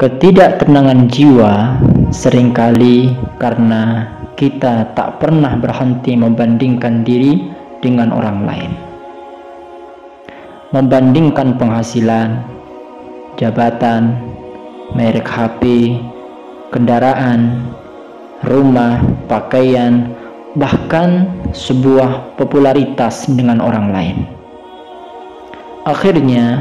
Ketidaktenangan jiwa seringkali karena kita tak pernah berhenti membandingkan diri dengan orang lain. Membandingkan penghasilan, jabatan, merek HP, kendaraan, rumah, pakaian, bahkan sebuah popularitas dengan orang lain. Akhirnya,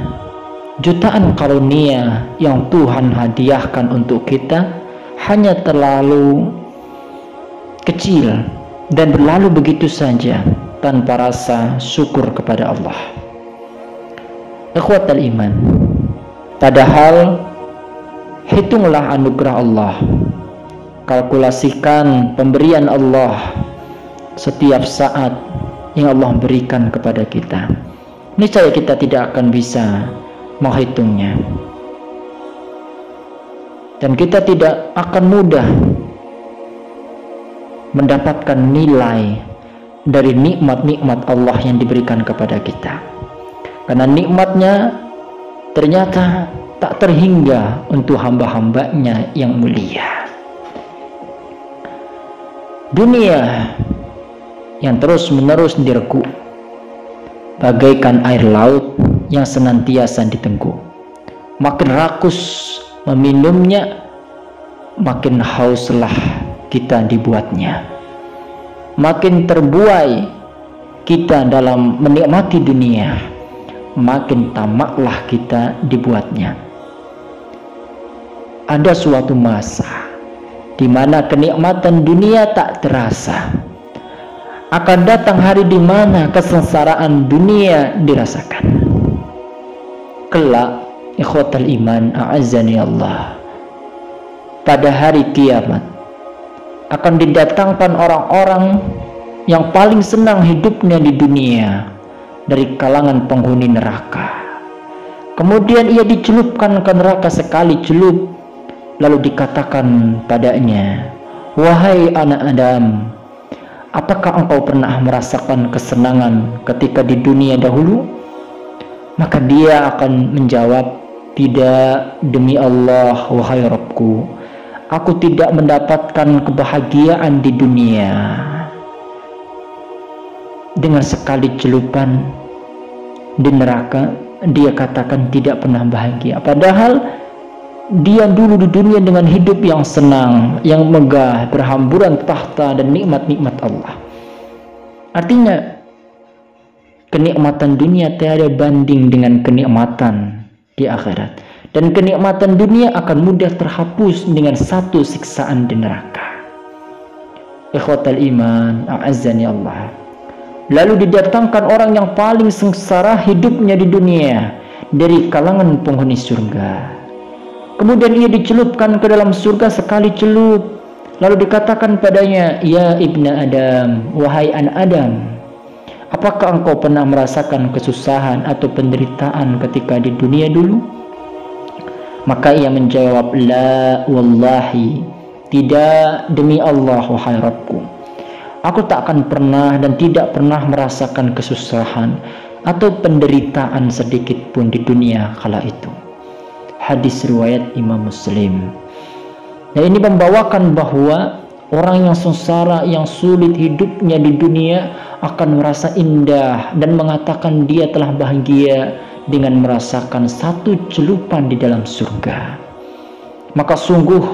jutaan karunia yang Tuhan hadiahkan untuk kita hanya terlalu kecil dan berlalu begitu saja tanpa rasa syukur kepada Allah. Ikhwatal iman, padahal hitunglah anugerah Allah, kalkulasikan pemberian Allah setiap saat yang Allah berikan kepada kita. Niscaya kita tidak akan bisa menghitungnya, dan kita tidak akan mudah mendapatkan nilai dari nikmat-nikmat Allah yang diberikan kepada kita, karena nikmatnya ternyata tak terhingga untuk hamba-hambanya yang mulia. Dunia yang terus-menerus diregu bagaikan air laut yang senantiasa ditengku. Makin rakus meminumnya, makin hauslah kita dibuatnya. Makin terbuai kita dalam menikmati dunia, makin tamaklah kita dibuatnya. Ada suatu masa di mana kenikmatan dunia tak terasa. Akan datang hari di mana kesengsaraan dunia dirasakan. Kelak, ikhwatal iman, a'azzani Allah, pada hari kiamat akan didatangkan orang-orang yang paling senang hidupnya di dunia dari kalangan penghuni neraka. Kemudian ia dicelupkan ke neraka sekali celup, lalu dikatakan padanya, "Wahai anak Adam, apakah engkau pernah merasakan kesenangan ketika di dunia dahulu?" Maka dia akan menjawab, "Tidak, demi Allah, wahai Rabbku, aku tidak mendapatkan kebahagiaan di dunia." Dengan sekali celupan di neraka, dia katakan tidak pernah bahagia. Padahal dia dulu di dunia dengan hidup yang senang, yang megah, berhamburan tahta dan nikmat-nikmat Allah. Artinya, kenikmatan dunia tiada banding dengan kenikmatan di akhirat. Dan kenikmatan dunia akan mudah terhapus dengan satu siksaan di neraka. Ikhwatal iman, a'azzani Allah. Lalu didatangkan orang yang paling sengsara hidupnya di dunia dari kalangan penghuni surga. Kemudian ia dicelupkan ke dalam surga sekali celup. Lalu dikatakan padanya, "Ya ibna Adam, wahai anak Adam, apakah engkau pernah merasakan kesusahan atau penderitaan ketika di dunia dulu?" Maka ia menjawab, "La wallahi, tidak, demi Allah wahai Rabbku, aku tak akan pernah dan tidak pernah merasakan kesusahan atau penderitaan sedikit pun di dunia kala itu." Hadis riwayat Imam Muslim. Nah, ini membawakan bahwa orang yang sengsara, yang sulit hidupnya di dunia akan merasa indah dan mengatakan dia telah bahagia dengan merasakan satu celupan di dalam surga. Maka sungguh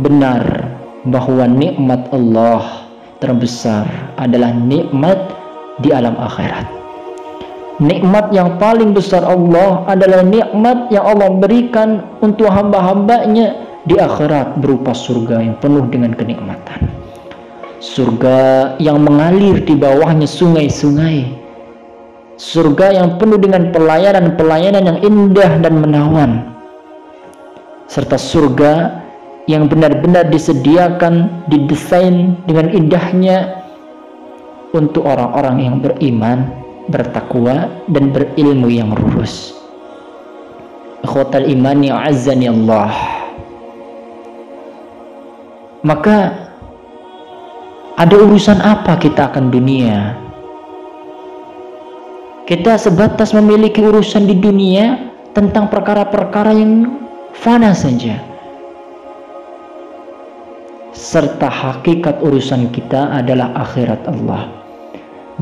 benar bahwa nikmat Allah terbesar adalah nikmat di alam akhirat. Nikmat yang paling besar Allah adalah nikmat yang Allah berikan untuk hamba-hambanya di akhirat berupa surga yang penuh dengan kenikmatan. Surga yang mengalir di bawahnya sungai-sungai. Surga yang penuh dengan pelayanan-pelayanan yang indah dan menawan. Serta surga yang benar-benar disediakan, didesain dengan indahnya untuk orang-orang yang beriman, bertakwa dan berilmu yang lurus. Ikhwatal iman ya'azzani Allah. Maka ada urusan apa kita akan dunia? Kita sebatas memiliki urusan di dunia tentang perkara-perkara yang fana saja. Serta hakikat urusan kita adalah akhirat Allah,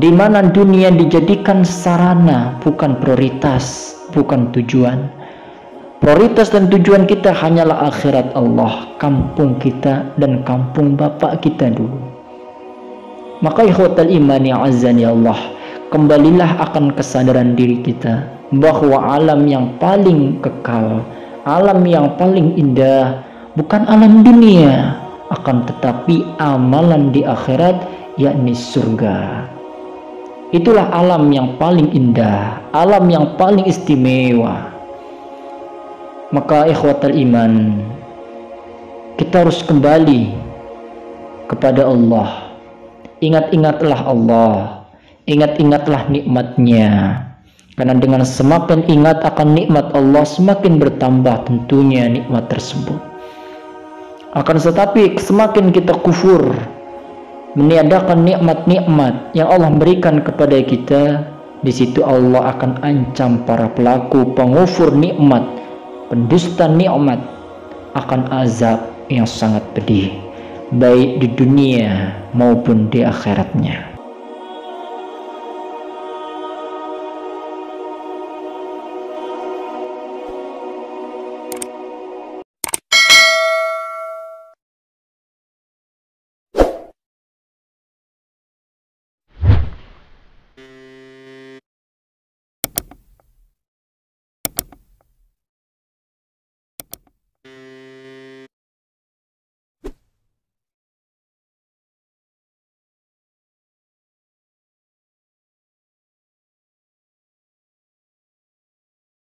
di mana dunia dijadikan sarana, bukan prioritas, bukan tujuan. Prioritas dan tujuan kita hanyalah akhirat Allah, kampung kita dan kampung bapak kita dulu. Maka ikhwatal iman ya azani Allah, kembalilah akan kesadaran diri kita bahwa alam yang paling kekal, alam yang paling indah bukan alam dunia, akan tetapi amalan di akhirat, yakni surga. Itulah alam yang paling indah, alam yang paling istimewa. Maka ikhwatal iman, kita harus kembali kepada Allah. Ingat-ingatlah Allah, ingat-ingatlah nikmatnya, karena dengan semakin ingat akan nikmat Allah, semakin bertambah tentunya nikmat tersebut. Akan tetapi semakin kita kufur, meniadakan nikmat-nikmat yang Allah berikan kepada kita, di situ Allah akan ancam para pelaku pengufur nikmat, pendusta nikmat, akan azab yang sangat pedih, baik di dunia maupun di akhiratnya.